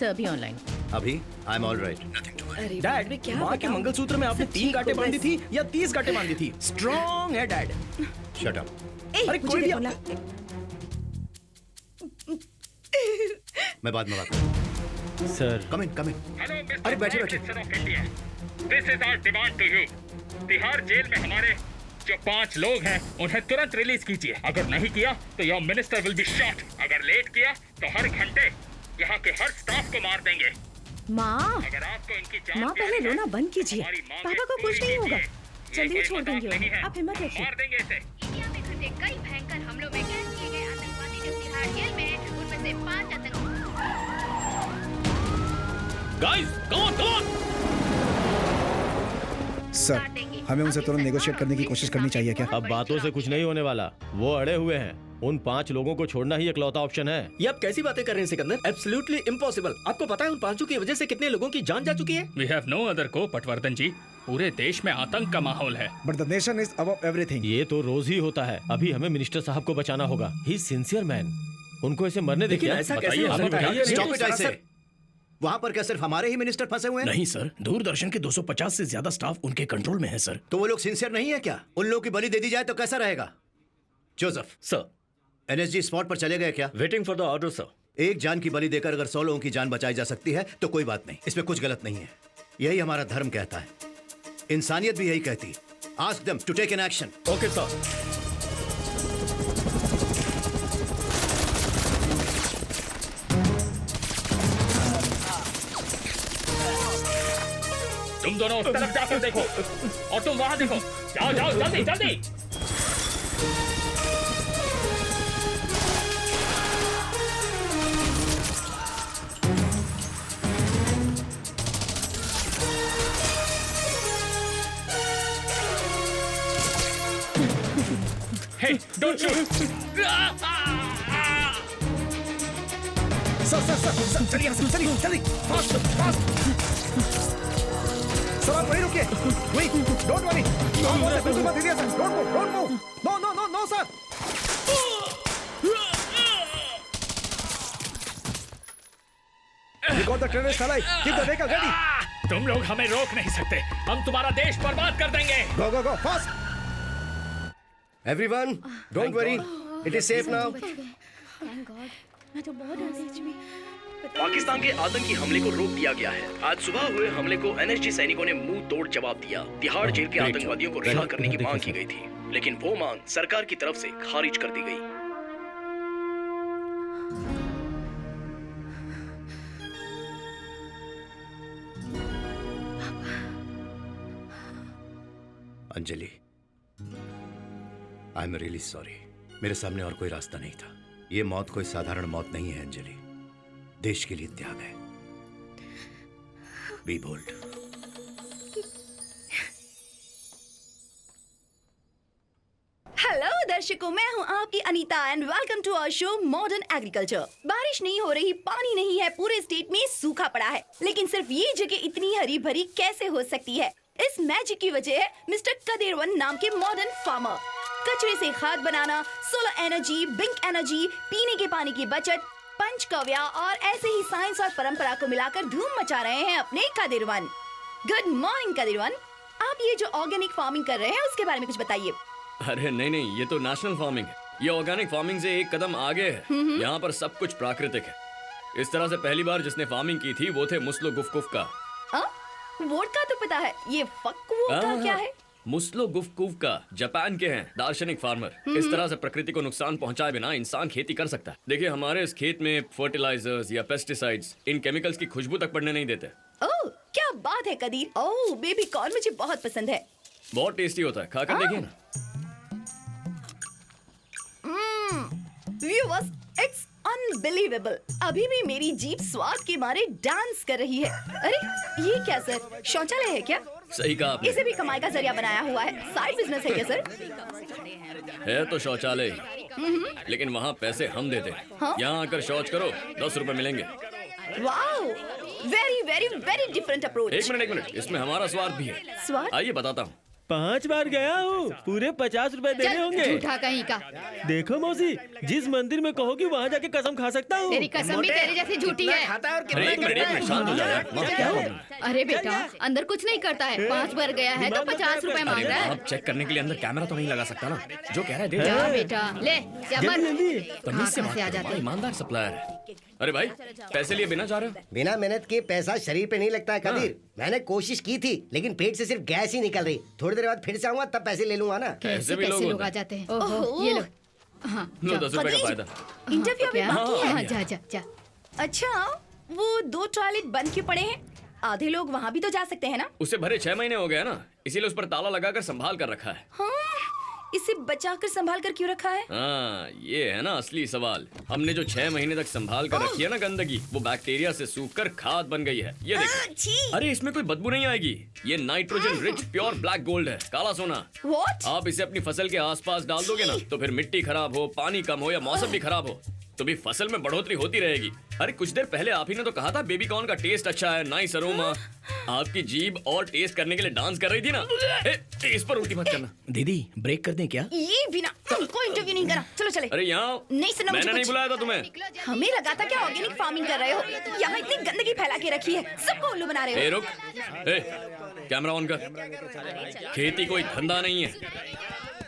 Sir अभी online. अभी I am all right, nothing to worry. Dad, माँ के मंगलसूत्र में आपने 3 गांठें बांधी थी या 30 गांठें बांधी थी? स्ट्रॉन्ग है डैड। Shut up. अरे कोई भी मैं बाद में बात करूँ। Sir come in. अरे बैठे। This is our demand to you. Tihar jail में हमारे जो 5 लोग हैं उन्हें तुरंत रिलीज कीजिए। अगर नहीं किया तो your minister will be shot. अगर लेट किया तो हर घंटे यहाँ के हर स्टाफ को मार देंगे। माँ, अगर आपको इनकी जान माँ पहले रोना बंद कीजिए। पापा को कुछ नहीं होगा, जल्दी छोड़ देंगे उन्हें। आप हिम्मत रखिए। मार देंगे इसे। इंडिया में घटे कई भयंकर हमलों में कैद किए गए आतंकवादी जो तिहाड़ जेल में हैं, उनमें से 5 आतंकवादी। Guys come on. सर, हमें उनसे तुरंत नेगोशिएट करने की कोशिश करनी चाहिए क्या? अब बातों से कुछ नहीं होने वाला, वो अड़े हुए हैं। उन 5 लोगों को छोड़ना ही इकलौता ऑप्शन है। ये आप कैसी बातें कर रहे हैं सिकंदर? Absolutely impossible. आपको पता है उन 5 की वजह से कितने लोगों की जान जा चुकी है? वी हैव नो अदर को पटवर्धन जी। पूरे देश में आतंक का माहौल है। But the nation is above everything. ये तो रोज ही होता है। अभी हमें मिनिस्टर साहब को बचाना होगा। He is sincere man. उनको ऐसे मरने देखिए। ऐसा कैसे हो सकता है? स्टॉप इट ऐसे। वहाँ पर क्या सिर्फ हमारे ही मिनिस्टर फंसे हुए हैं? नहीं सर, दूरदर्शन के 250 से ज्यादा स्टाफ उनके कंट्रोल में है सर। तो वो लोग सिंसियर नहीं है क्या? उन लोगों की बलि दे दी जाए तो कैसा रहेगा? जोसेफ सर, एनएसजी स्पॉट पर चले गए क्या? Waiting for the order sir. एक जान की बलि देकर अगर 100 लोगों की जान बचाई जा सकती है तो कोई बात नहीं, इसमें कुछ गलत नहीं है। यही हमारा धर्म कहता है, इंसानियत भी यही कहती। Ask them to take an action. Okay sir. तुम दोनों उस तरफ जाकर देखो और तुम वहां देखो। जाओ जल्दी जल्दी। Hey, don't shoot! सर, चलिए जल्दी, फास्ट। सर आप वहीं रुकिए। Wait, don't worry. बिल्कुल मत हिलिए sir. Don't move. No sir. We got the terrorist alive. Keep the vehicle ready. तुम लोग हमें रोक नहीं सकते। हम तुम्हारा देश बर्बाद कर देंगे। Go, fast. Everyone, don't worry, it is safe now. Thank God, मैं तो बहुत डर रही थी। पाकिस्तान के आतंकी हमले को रोक दिया गया है। आज सुबह हुए हमले को एनएसजी सैनिकों ने मुंह तोड़ जवाब दिया। तिहाड़ जेल के आतंकवादियों को रिहा करने की मांग की गई थी, लेकिन वो मांग सरकार की तरफ से खारिज कर दी गई। Anjali, I am really sorry. मेरे सामने और कोई रास्ता नहीं था। ये मौत कोई साधारण मौत नहीं है अंजलि, देश के लिए त्याग है। B bold. हेलो दर्शकों, मैं हूं आपकी Anita and welcome to our show modern agriculture. बारिश नहीं हो रही, पानी नहीं है, पूरे स्टेट में सूखा पड़ा है, लेकिन सिर्फ ये जगह इतनी हरी भरी कैसे हो सकती है? इस मैजिक की वजह है मिस्टर कदीरवन नाम के मॉडर्न फार्मर। कचरे से खाद बनाना, सोलर एनर्जी, बिंक एनर्जी, पीने के पानी की बचत, पंचकव्या और ऐसे ही साइंस और परंपरा को मिलाकर धूम मचा रहे हैं अपने कदीरवन। गुड मॉर्निंग कदीरवन, आप ये जो ऑर्गेनिक फार्मिंग कर रहे हैं उसके बारे में कुछ बताइए। अरे नहीं, ये तो नेशनल फार्मिंग है। ये ऑर्गेनिक फार्मिंग से एक कदम आगे है। यहाँ पर सब कुछ प्राकृतिक है। इस तरह से पहली बार जिसने फार्मिंग की थी वो थे मुस्लो गुफ्कुफ का। वोडका तो पता है, ये फक्कुवोडका क्या है? मुस्लो गुफ्कुफ का जापान के हैं दार्शनिक फार्मर। इस तरह से प्रकृति को नुकसान पहुंचाए बिना इंसान खेती कर सकता है। देखिए हमारे इस खेत में फर्टिलाइजर्स या पेस्टिसाइड्स, इन केमिकल्स की खुशबू तक पड़ने नहीं देते। ओह क्या बात है कदीर। ओह बेबी कॉर्न मुझे बहुत पसंद है। बहुत टेस्टी होता है, खाकर देखिए ना। Viewers, it's unbelievable. अभी भी मेरी जीभ स्वाद के मारे डांस कर रही है। अरे ये क्या सर, शौचालय है क्या? सही कहा आपने। इसे भी कमाई का जरिया बनाया हुआ है। साइड बिजनेस है क्या सर? है तो शौचालय ही, लेकिन वहाँ पैसे हम देते हैं। यहाँ आकर शौच करो, 10 रुपए मिलेंगे। Wow, very very very different approach. एक मिनट, इसमें हमारा स्वार्थ भी है। स्वार्थ? आइए बताता हूँ। 5 बार गया हूँ, पूरे 50 रुपए देने होंगे। झूठा कहीं का। देखो मौसी, जिस मंदिर में कहोगी वहाँ जाके कसम खा सकता हूँ। तेरी कसम भी तेरी जैसी झूठी है। अरे एक मिनट शांत हो जाओ। अरे बेटा, अंदर कुछ नहीं करता है। 5 बार गया है तो 50 रुपए मांग रहा है। आप चेक करने के लिए अंदर कैमरा तो नहीं लगा सकता ना? जो कह रहा है दे जा बेटा, ले जा मत। तमीज से कहाँ से आ बात जाते करो, ईमानदार सप्लायर है। अरे भाई, पैसे लिए बिना जा रहे हो? बिना मेहनत के पैसा शरीर पे नहीं लगता है कबीर। मैंने कोशिश की थी लेकिन पेट से सिर्फ गैस ही निकल रही। थोड़ी देर बाद फिर से आऊंगा तब पैसे ले लूंगा ना। कैसे भी लोग आ जाते हैं। ओहो, ये लो। हाँ, लो 10 रुपए का फायदा। इंटरव्यू अभी बाकी है। हाँ, जा जा जा। अच्छा, वो 2 टॉयलेट बंद क्यों पड़े हैं? आधे लोग वहाँ भी तो जा सकते हैं ना? उसे भरे 6 महीने हो गए ना, इसीलिए उस पर ताला लगाकर संभाल कर रखा है। हाँ, इसे बचाकर संभाल कर क्यों रखा है? हाँ, ये है ना असली सवाल। हमने जो 6 महीने तक संभाल कर रखी है ना गंदगी, वो बैक्टीरिया से सूखकर खाद बन गई है। ये देखो। अरे इसमें कोई बदबू नहीं आएगी। ये nitrogen rich pure black gold है, काला सोना। What? आप इसे अपनी फसल के आसपास डाल दोगे ना, तो फिर मिट्टी खराब हो, पानी कम हो या मौसम भी खराब हो, तो भी फसल में बढ़ोतरी होती रहेगी। अरे कुछ देर पहले आप ही ने तो कहा था बेबी कॉर्न का टेस्ट अच्छा है, नाइस अरोमा। आपकी जीभ और टेस्ट करने के लिए डांस कर रही थी ना। इस पर उल्टी मत करना। दीदी ब्रेक कर दें क्या? ये बिना कोई इंटरव्यू नहीं करा। चलो चले। अरे यहाँ नहीं सुना मुझे मैंने नहीं कुछ। बुलाया था तुम्हें। हमें लगा था क्या ऑर्गेनिक फार्मिंग कर रहे हो। यहाँ इतनी गंदगी फैला के रखी है, सबको उल्लू बना रहे हो। रुक, कैमरा ऑन कर। खेती कोई धंधा नहीं है।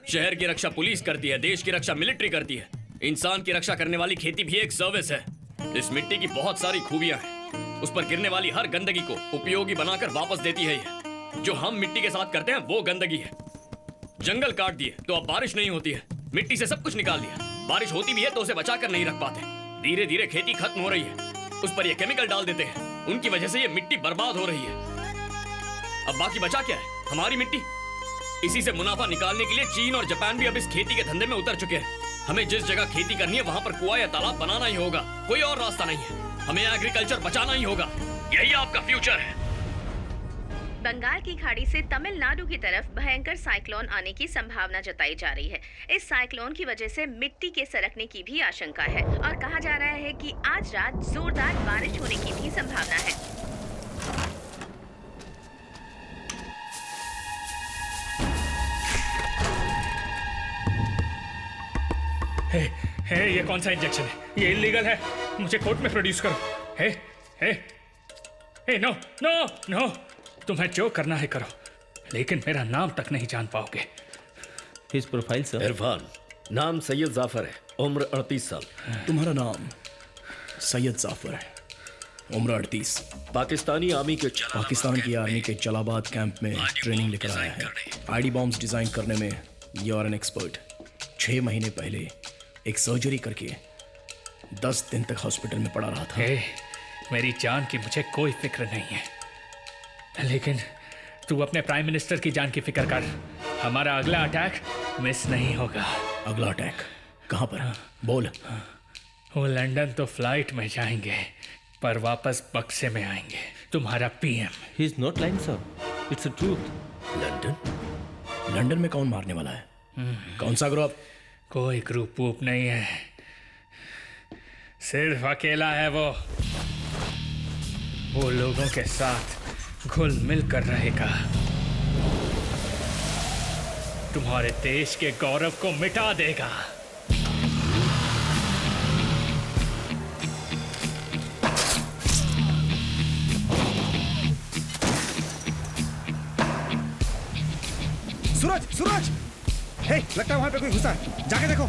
शहर की रक्षा पुलिस करती है, देश की रक्षा मिलिट्री करती है। इंसान की रक्षा करने वाली खेती भी एक सर्विस है। इस मिट्टी की बहुत सारी खूबियां हैं। उस पर गिरने वाली हर गंदगी को उपयोगी बनाकर वापस देती है ये। जो हम मिट्टी के साथ करते हैं वो गंदगी है। जंगल काट दिए तो अब बारिश नहीं होती है। मिट्टी से सब कुछ निकाल दिया, बारिश होती भी है तो उसे बचा कर नहीं रख पाते। धीरे धीरे खेती खत्म हो रही है। उस पर ये केमिकल डाल देते हैं, उनकी वजह से ये मिट्टी बर्बाद हो रही है। अब बाकी बचा क्या है? हमारी मिट्टी। इसी से मुनाफा निकालने के लिए चीन और जापान भी अब इस खेती के धंधे में उतर चुके हैं। हमें जिस जगह खेती करनी है वहाँ पर कुआं या तालाब बनाना ही होगा, कोई और रास्ता नहीं है। हमें एग्रीकल्चर बचाना ही होगा, यही आपका फ्यूचर है। बंगाल की खाड़ी से तमिलनाडु की तरफ भयंकर साइक्लोन आने की संभावना जताई जा रही है। इस साइक्लोन की वजह से मिट्टी के सरकने की भी आशंका है और कहा जा रहा है कि आज रात जोरदार बारिश होने की भी संभावना है। ये कौन सा इंजेक्शन है? ये इलीगल है, मुझे कोर्ट में प्रोड्यूस करो। नो नो नो, तुम्हें जो करना है करो, लेकिन मेरा नाम तक नहीं जान पाओगे। His profile sir. इरफान, नाम सैयद जाफर है, उम्र 38 साल। तुम्हारा नाम सैयद जाफर है, उम्र 38। पाकिस्तानी आर्मी के जलालाबाद कैंप में ट्रेनिंग लेकर आया है। आईडी बॉम्ब्स डिजाइन करने में यू आर एन एक्सपर्ट। 6 महीने पहले एक सर्जरी करके 10 दिन तक हॉस्पिटल में पड़ा रहा था। मेरी जान की मुझे कोई फिक्र नहीं है, लेकिन तू अपने प्राइम मिनिस्टर की जान की फिक्र कर। हमारा अगला अटैक मिस नहीं होगा। अगला अटैक कहाँ पर? बोल। वो लंदन तो फ्लाइट में जाएंगे पर वापस बक्से में आएंगे। तुम्हारा PM. He is not lying sir, it's a truth. London में कौन मारने वाला है? कौन सा ग्रुप? कोई ग्रुप वूप नहीं है, सिर्फ अकेला है वो लोगों के साथ घुल मिल कर रहेगा। तुम्हारे देश के गौरव को मिटा देगा। सूरज, सूरज! हे, लगता है वहां पे कोई घुसा है, जाके देखो।